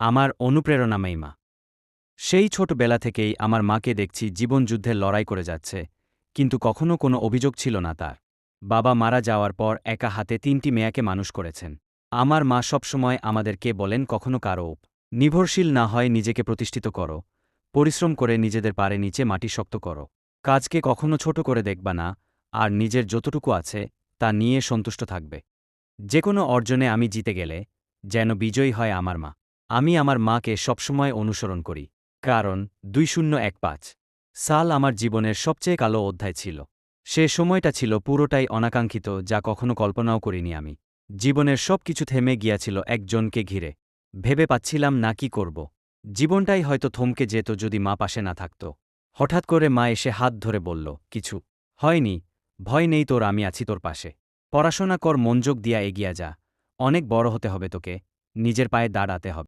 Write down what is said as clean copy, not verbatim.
আমার অনুপ্রেরণাময়ী মা। সেই ছোটবেলা থেকেই আমার মাকে দেখছি জীবনযুদ্ধে লড়াই করে যাচ্ছে, কিন্তু কখনো কোনো অভিযোগ ছিল না তার। বাবা মারা যাওয়ার পর একা হাতে ৩টি মেয়াকে মানুষ করেছেন। আমার মা সবসময় আমাদেরকে বলেন কখনো কারো নির্ভরশীল না হয় নিজেকে প্রতিষ্ঠিত করো, পরিশ্রম করে নিজেদের পারে নিচে মাটি শক্ত করো, কাজকে কখনো ছোট করে দেখবা না, আর নিজের যতটুকু আছে তা নিয়ে সন্তুষ্ট থাকবে। যেকোনো অর্জনে আমি জিতে গেলে যেন বিজয়ী হয় আমার মা। আমি আমার মাকে সবসময় অনুসরণ করি, কারণ 2015 সাল আমার জীবনের সবচেয়ে কালো অধ্যায় ছিল। সে সময়টা ছিল পুরোটাই অনাকাঙ্ক্ষিত, যা কখনো কল্পনাও করিনি আমি। জীবনের সব কিছু থেমে গিয়াছিল একজনকে ঘিরে। ভেবে পাচ্ছিলাম না কি করব। জীবনটাই হয়তো থমকে যেত যদি মা পাশে না থাকত। হঠাৎ করে মা এসে হাত ধরে বলল, কিছু হয়নি, ভয় নেই তোর, আমি আছি তোর পাশে। পড়াশোনা কর, মনোযোগ দিয়া এগিয়ে যা, অনেক বড় হতে হবে তোকে, নিজের পায়ে দাঁড়াতে হবে।